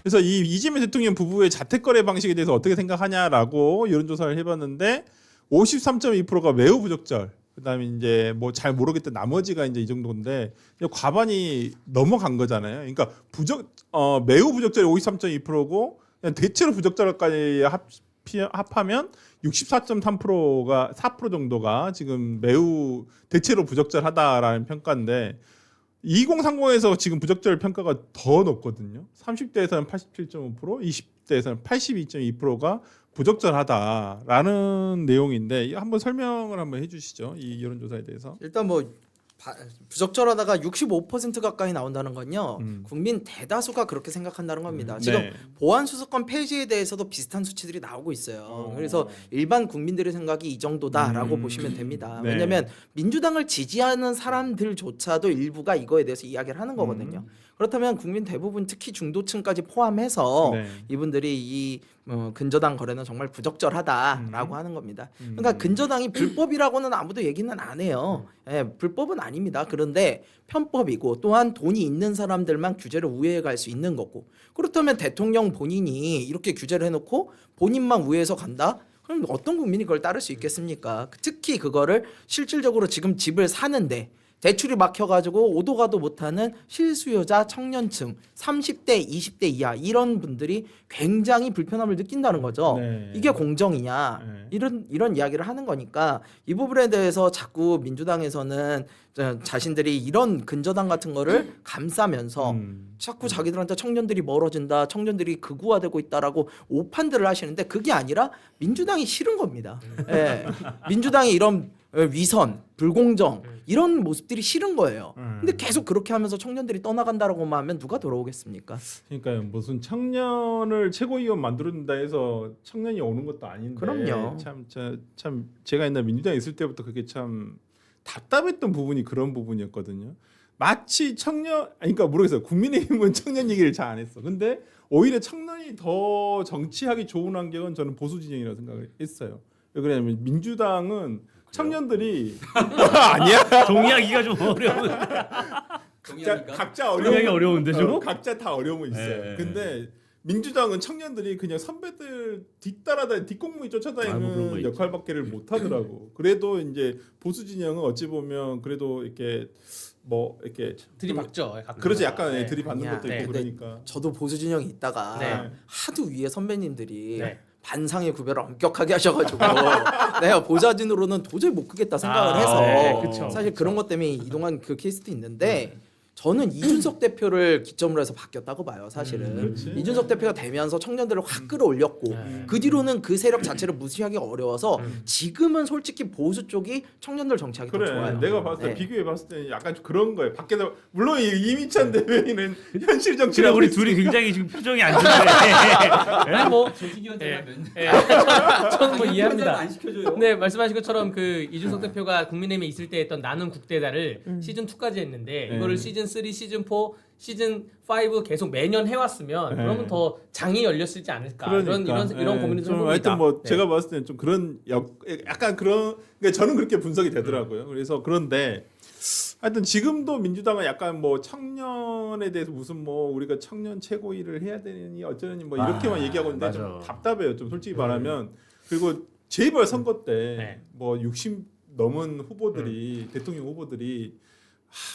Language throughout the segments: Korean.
그래서 이 이재명 대통령 부부의 자택거래 방식에 대해서 어떻게 생각하냐라고 여론조사를 해봤는데 53.2%가 매우 부적절. 그다음에 이제 뭐 잘 모르겠다 나머지가 이제 이 정도인데 과반이 넘어간 거잖아요. 그러니까 매우 부적절이 53.2%고 그냥 대체로 부적절까지 합하면 64.3%가 4% 정도가 지금 매우 대체로 부적절하다라는 평가인데 2030에서 지금 부적절 평가가 더 높거든요. 30대에서는 87.5%, 20대에서는 82.2%가 부적절하다라는 내용인데 한번 설명을 한번 해주시죠. 이 여론조사에 대해서. 일단 뭐 부적절하다가 65% 가까이 나온다는 건요. 국민 대다수가 그렇게 생각한다는 겁니다. 지금 네. 보안수사권 폐지에 대해서도 비슷한 수치들이 나오고 있어요. 그래서 일반 국민들의 생각이 이 정도다라고 보시면 됩니다. 네. 왜냐하면 민주당을 지지하는 사람들조차도 일부가 이거에 대해서 이야기를 하는 거거든요. 그렇다면 국민 대부분 특히 중도층까지 포함해서 네. 이분들이 이 근저당 거래는 정말 부적절하다라고 하는 겁니다. 그러니까 근저당이 불법이라고는 아무도 얘기는 안 해요. 예, 불법은 아닙니다. 그런데 편법이고 또한 돈이 있는 사람들만 규제를 우회해 갈 수 있는 거고 그렇다면 대통령 본인이 이렇게 규제를 해놓고 본인만 우회해서 간다? 그럼 어떤 국민이 그걸 따를 수 있겠습니까? 특히 그거를 실질적으로 지금 집을 사는데 대출이 막혀가지고 오도 가도 못하는 실수요자 청년층 30대 20대 이하 이런 분들이 굉장히 불편함을 느낀다는 거죠. 네. 이게 공정이냐 네. 이런 이야기를 하는 거니까 이 부분에 대해서 자꾸 민주당에서는 자신들이 이런 근저당 같은 거를 감싸면서 자꾸 자기들한테 청년들이 멀어진다 청년들이 극우화되고 있다라고 오판들을 하시는데 그게 아니라 민주당이 싫은 겁니다. 예. 민주당이 이런 위선, 불공정 이런 모습들이 싫은 거예요. 근데 계속 그렇게 하면서 청년들이 떠나간다라고만 하면 누가 돌아오겠습니까? 그러니까요. 무슨 청년을 최고위원 만들어준다 해서 청년이 오는 것도 아닌데. 그럼요. 참 제가 옛날 민주당에 있을 때부터 그게 참 답답했던 부분이 그런 부분이었거든요. 마치 그러니까 모르겠어요. 국민의힘은 청년 얘기를 잘 안 했어. 근데 오히려 청년이 더 정치하기 좋은 환경은 저는 보수 진영이라고 생각을 했어요. 왜 그러냐면 민주당은 청년들이 아니야. 동의하기가 좀 어려운. 각자 동의하기 어려운데 좀. 각자 다 어려움은 있어요. 네. 근데 민주당은 청년들이 그냥 선배들 뒷공무니 그런 거 쫓아다니는 있죠. 역할밖에를 못 하더라고. 그래도 이제 보수 진영은 어찌 보면 그래도 이렇게 뭐 이렇게 들이박죠. 그러지 약간 네. 들이받는 아니야. 것도 있고 네. 그러니까. 저도 보수 진영이 있다가 네. 하도 위에 선배님들이 네. 반상의 구별을 엄격하게 하셔가지고 내가 보좌진으로는 도저히 못 크겠다 생각을 해서 네, 그쵸. 사실 그런 것 때문에 이동한 그 케이스도 있는데 저는 이준석 대표를 기점으로 해서 바뀌었다고 봐요. 사실은 그렇지. 이준석 대표가 되면서 청년들을 확 끌어올렸고 그 뒤로는 그 세력 자체를 무시하기 어려워서 지금은 솔직히 보수 쪽이 청년들 정치하기 더 그래. 좋아요. 내가 봤을 때 네. 비교해 봤을 때 약간 좀 그런 거예요. 밖에서 물론 이민찬 대변인은 현실 지금 정치라고 우리 둘이 굉장히 지금 표정이 안 좋네. 아니 뭐 조직위원장이면 저는 뭐 이해합니다. 안 시켜줘요. 네 말씀하신 것처럼 그 이준석 대표가 국민의힘에 있을 때 했던 나눔 국대다를 시즌 2까지 했는데 이거를 시즌 3, 시즌 4, 시즌 5 계속 매년 해왔으면 그러면 더 장이 열렸을지 않을까 이런 고민을 좀 해봅니다. 하여튼 뭐 네. 제가 봤을 때는 좀 그런 약간 그런 그러니까 저는 그렇게 분석이 되더라고요. 그래서 그런데 하여튼 지금도 민주당은 약간 뭐 청년에 대해서 무슨 뭐 우리가 청년 최고위를 해야 되니 어쩌니 뭐 이렇게만 얘기하고 있는데 좀 맞아. 답답해요. 좀 솔직히 말하면 그리고 재벌 선거 때 네. 뭐 60 넘은 후보들이 대통령 후보들이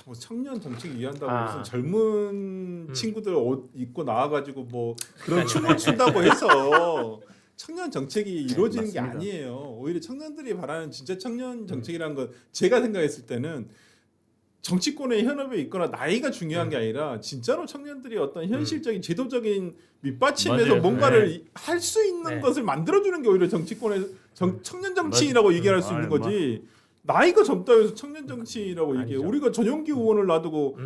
뭐 청년 정책 위한다고 무슨 젊은 친구들 옷 입고 나와가지고 뭐 그런 춤을 춘다고 해서 청년 정책이 이루어지는 게 맞습니다. 아니에요. 오히려 청년들이 바라는 진짜 청년 정책이라는 건 제가 생각했을 때는 정치권의 현업에 있거나 나이가 중요한 게 아니라 진짜로 청년들이 어떤 현실적인 제도적인 밑받침에서 맞아요. 뭔가를 할 수 있는 네. 것을 만들어주는 게 오히려 정치권의 청년 정치인이라고 얘기할 수 있는 아유, 거지. 나이가 젊다 해서 청년 정치라고 얘기해. 아니죠. 우리가 전용기 의원을 놔두고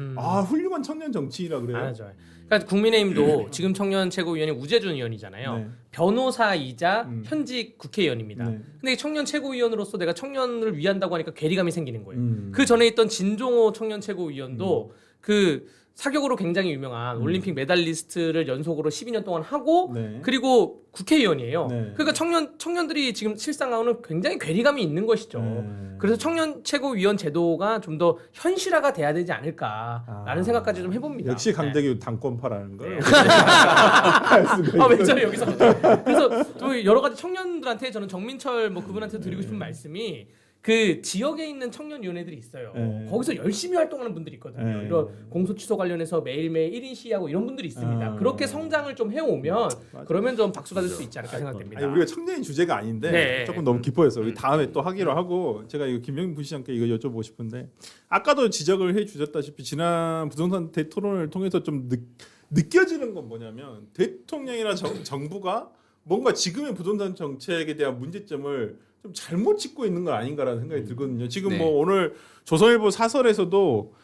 훌륭한 청년 정치인이라 그래요. 안 하죠. 그러니까 국민의힘도 지금 청년 최고위원이 우재준 의원이잖아요. 네. 변호사이자 현직 국회의원입니다. 네. 근데 청년 최고위원으로서 내가 청년을 위한다고 하니까 괴리감이 생기는 거예요. 음. 그 전에 있던 진종호 청년 최고위원도 그 사격으로 굉장히 유명한 올림픽 메달리스트를 연속으로 12년 동안 하고 네. 그리고 국회의원이에요. 네. 그러니까 청년들이 지금 실상하고는 굉장히 괴리감이 있는 것이죠. 그래서 청년 최고위원 제도가 좀 더 현실화가 돼야 되지 않을까라는 생각까지 좀 해봅니다. 역시 강대기 당권파라는 걸. 왜 저래 여기서? 그래서 또 여러 가지 청년들한테 저는 정민철 뭐 그분한테 드리고 싶은 말씀이 그 지역에 있는 청년위원회들이 있어요. 네. 거기서 열심히 활동하는 분들이 있거든요. 네. 이런 공소취소 관련해서 매일매일 1인 시위하고 이런 분들이 있습니다. 그렇게 성장을 좀 해오면 그러면 좀 박수 받을 수 있지 않을까 생각됩니다. 아니, 우리가 청년이 주제가 아닌데 네. 조금 너무 깊어서 우리 다음에 또 하기로 하고 제가 이거 김명민 부시장께 이거 여쭤보고 싶은데 아까도 지적을 해주셨다시피 지난 부동산 대토론을 통해서 좀 느껴지는 건 뭐냐면 대통령이나 정부가 뭔가 지금의 부동산 정책에 대한 문제점을 좀 잘못 짚고 있는 건 아닌가라는 생각이 들거든요. 지금 네. 뭐 오늘 조선일보 사설에서도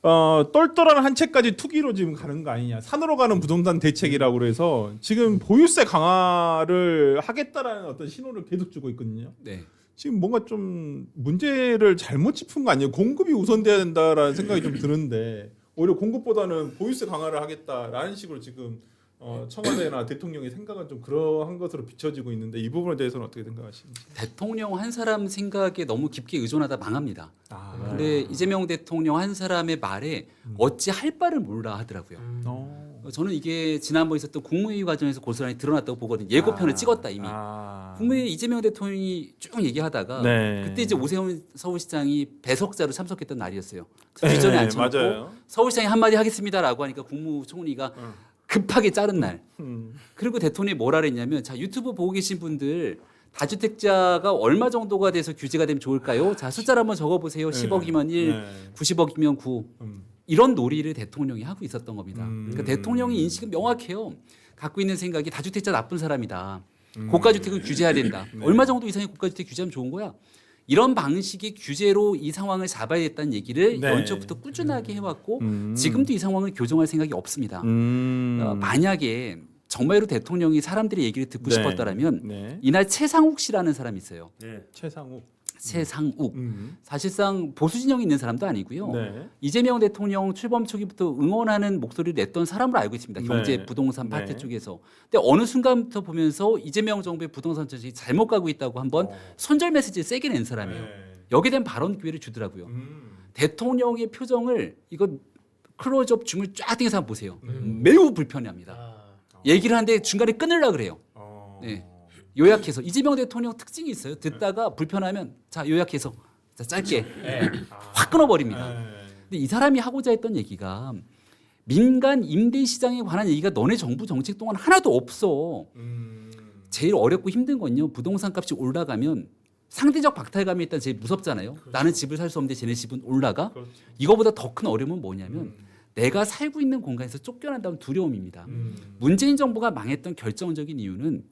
똘똘한 한 채까지 투기로 지금 가는 거 아니냐. 산으로 가는 부동산 대책이라고 그래서 지금 보유세 강화를 하겠다라는 어떤 신호를 계속 주고 있거든요. 네. 지금 뭔가 좀 문제를 잘못 짚은 거 아니에요? 공급이 우선돼야 된다라는 생각이 좀 드는데 오히려 공급보다는 보유세 강화를 하겠다라는 식으로 지금 청와대나 대통령의 생각은 좀 그러한 것으로 비춰지고 있는데 이 부분에 대해서는 어떻게 생각하시는지? 대통령 한 사람 생각에 너무 깊게 의존하다 망합니다. 아, 근데 이재명 대통령 한 사람의 말에 어찌 할 바를 몰라 하더라고요. 저는 이게 지난번 있었던 국무회의 과정에서 고스란히 드러났다고 보거든요. 예고편을 찍었다 이미. 국무회의 이재명 대통령이 쭉 얘기하다가 네. 그때 이제 오세훈 서울시장이 배석자로 참석했던 날이었어요. 뒤전에 앉혀놓고 맞아요. 서울시장이 한마디 하겠습니다라고 하니까 국무총리가 급하게 자른 날. 그리고 대통령이 뭐라 그랬냐면 자 유튜브 보고 계신 분들 다주택자가 얼마 정도가 돼서 규제가 되면 좋을까요? 자 숫자를 한번 적어보세요. 10억이면 1, 90억이면 9. 이런 놀이를 대통령이 하고 있었던 겁니다. 그러니까 대통령의 인식은 명확해요. 갖고 있는 생각이 다주택자 나쁜 사람이다. 고가주택은 규제해야 된다. 얼마 정도 이상의 고가주택 규제하면 좋은 거야. 이런 방식의 규제로 이 상황을 잡아야겠다는 얘기를 네. 연초부터 꾸준하게 해왔고 지금도 이 상황을 교정할 생각이 없습니다. 만약에 정말로 대통령이 사람들의 얘기를 듣고 네. 싶었다면 네. 이날 최상욱 씨라는 사람이 있어요. 최상욱. 최상욱. 사실상 보수 진영이 있는 사람도 아니고요. 네. 이재명 대통령 출범 초기부터 응원하는 목소리를 냈던 사람으로 알고 있습니다. 경제, 네. 부동산 파트 네. 쪽에서. 근데 어느 순간부터 보면서 이재명 정부의 부동산 정책이 잘못 가고 있다고 한번 손절 메시지를 세게 낸 사람이에요. 네. 여기에 대한 발언 기회를 주더라고요. 대통령의 표정을 이거 클로즈업 줌을 쫙 당겨서 한번 보세요. 매우 불편해합니다. 얘기를 하는데 중간에 끊으려고 그래요. 네. 요약해서 이재명 대통령 특징이 있어요. 듣다가 불편하면 자 요약해서 자, 짧게 확 끊어버립니다. 근데 이 사람이 하고자 했던 얘기가 민간 임대 시장에 관한 얘기가 너네 정부 정책 동안 하나도 없어. 제일 어렵고 힘든 건요. 부동산 값이 올라가면 상대적 박탈감이 일단 제일 무섭잖아요. 그렇죠. 나는 집을 살 수 없는데 쟤네 집은 올라가. 그렇죠. 이거보다 더 큰 어려움은 뭐냐면 내가 살고 있는 공간에서 쫓겨난다는 두려움입니다. 문재인 정부가 망했던 결정적인 이유는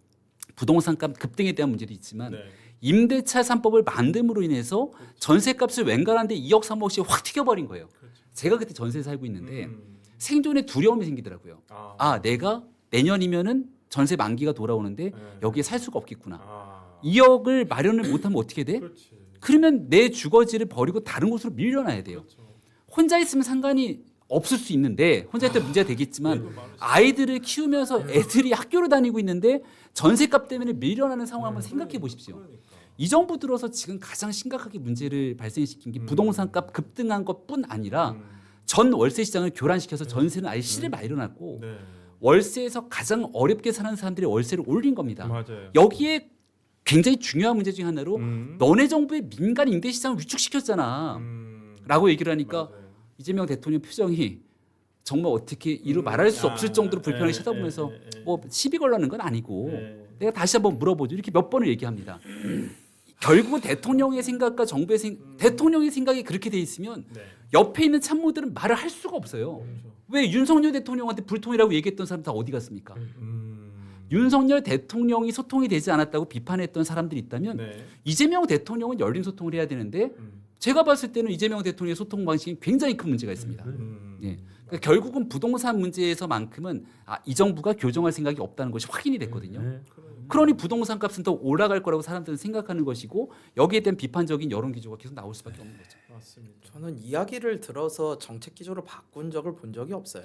부동산값 급등에 대한 문제도 있지만 네. 임대차 3법을 만듦으로 인해서 전세값을 웬간한데 2억 3억씩 확 튀겨버린 거예요. 제가 그때 전세 살고 있는데 생존에 두려움이 생기더라고요. 아 내가 내년이면은 전세 만기가 돌아오는데 여기에 살 수가 없겠구나. 2억을 마련을 못하면 어떻게 돼? 그렇지. 그러면 내 주거지를 버리고 다른 곳으로 밀려나야 돼요. 그렇죠. 혼자 있으면 상관이 없을 수 있는데 혼자 있다 문제가 되겠지만 아이들을 키우면서 애들이 학교를 다니고 있는데 전세값 때문에 밀려나는 상황 한번 생각해 보십시오. 이 정부 들어서 지금 가장 심각하게 문제를 발생시킨 게 부동산값 급등한 것뿐 아니라 전 월세 시장을 교란시켜서 전세는 아예 실을 마련했고 네. 월세에서 가장 어렵게 사는 사람들의 월세를 올린 겁니다. 맞아요. 여기에 굉장히 중요한 문제 중에 하나로 음. 너네 정부의 민간 임대 시장을 위축시켰잖아. 라고 얘기를 하니까 맞아요. 이재명 대통령 표정이 정말 어떻게 이루 말할 수 없을 정도로 불편하게 쳐다보면서 뭐 시비 걸라는 건 아니고 내가 다시 한번 물어보죠. 이렇게 몇 번을 얘기합니다. 결국은 대통령의 생각과 정부의 대통령의 생각이 그렇게 돼 있으면 옆에 있는 참모들은 말을 할 수가 없어요. 왜 윤석열 대통령한테 불통이라고 얘기했던 사람 다 어디 갔습니까? 윤석열 대통령이 소통이 되지 않았다고 비판했던 사람들이 있다면 이재명 대통령은 열린 소통을 해야 되는데 제가 봤을 때는 이재명 대통령의 소통 방식에 굉장히 큰 문제가 있습니다. 예. 그러니까 결국은 부동산 문제에서만큼은 이 정부가 교정할 생각이 없다는 것이 확인이 됐거든요. 그러니 부동산 값은 더 올라갈 거라고 사람들은 생각하는 것이고 여기에 대한 비판적인 여론 기조가 계속 나올 수밖에 없는 거죠. 맞습니다. 저는 이야기를 들어서 정책 기조를 바꾼 적을 본 적이 없어요.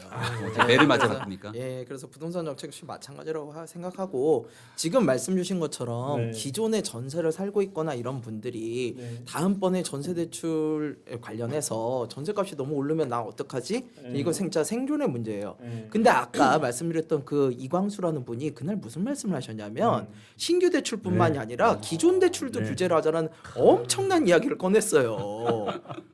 제가 매를 맞아 봤으니까. 예, 그래서 부동산 정책 역시 마찬가지라고 생각하고 지금 말씀 주신 것처럼 네. 기존의 전세를 살고 있거나 이런 분들이 네. 다음번에 전세 대출에 관련해서 전세값이 너무 오르면 나 어떡하지? 네. 이거 진짜 생존의 문제예요. 네. 근데 아까 말씀드렸던 그 이광수라는 분이 그날 무슨 말씀을 하셨냐면 신규 대출뿐만이 네. 아니라 기존 대출도 네. 규제를 하자는 엄청난 이야기를 꺼냈어요.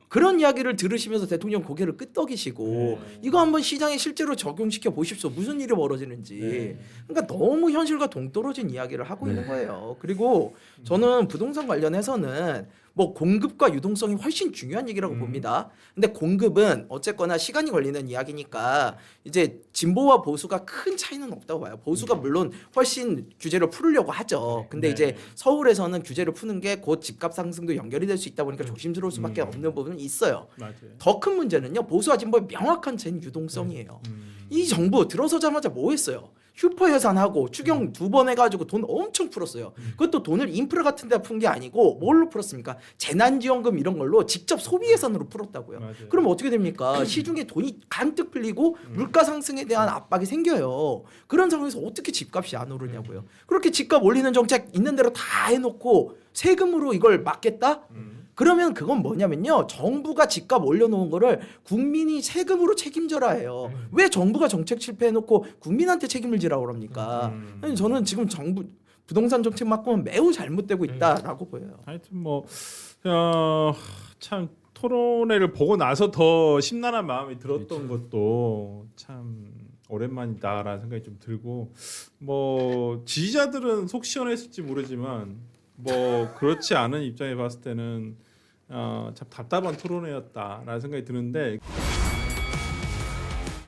그런 이야기를 들으시면서 대통령 고개를 끄덕이시고 네. 이거 한번 시장에 실제로 적용시켜 보십시오. 무슨 일이 벌어지는지. 네. 그러니까 너무 현실과 동떨어진 이야기를 하고 있는 거예요. 그리고 저는 부동산 관련해서는 뭐 공급과 유동성이 훨씬 중요한 얘기라고 봅니다. 근데 공급은 어쨌거나 시간이 걸리는 이야기니까 이제 진보와 보수가 큰 차이는 없다고 봐요. 보수가 물론 훨씬 규제를 풀으려고 하죠. 근데 네. 이제 서울에서는 규제를 푸는 게 곧 집값 상승도 연결이 될 수 있다 보니까 조심스러울 수밖에 없는 부분이 있어요. 맞아요. 더 큰 문제는요. 보수와 진보의 명확한 젠 유동성이에요. 이 정부 들어서자마자 뭐 했어요? 슈퍼 예산하고 추경 2번 해가지고 돈 엄청 풀었어요. 그것도 돈을 인프라 같은 데 푼 게 아니고 뭘로 풀었습니까? 재난지원금 이런 걸로 직접 소비 예산으로 풀었다고요. 맞아요. 그럼 어떻게 됩니까? 시중에 돈이 간뜩 풀리고 물가 상승에 대한 압박이 생겨요. 그런 상황에서 어떻게 집값이 안 오르냐고요. 그렇게 집값 올리는 정책 있는 대로 다 해놓고 세금으로 이걸 막겠다? 그러면 그건 뭐냐면요. 정부가 집값 올려놓은 거를 국민이 세금으로 책임져라 해요. 왜 정부가 정책 실패해놓고 국민한테 책임을 지라고 그럽니까? 아니, 저는 지금 정부 부동산 정책만큼은 매우 잘못되고 있다라고 보여요. 하여튼 뭐 참 토론회를 보고 나서 더 심란한 마음이 들었던 것도 참 오랜만이다라는 생각이 좀 들고 뭐 지지자들은 속 시원했을지 모르지만 뭐 그렇지 않은 입장에 봤을 때는 참 답답한 토론회였다라는 생각이 드는데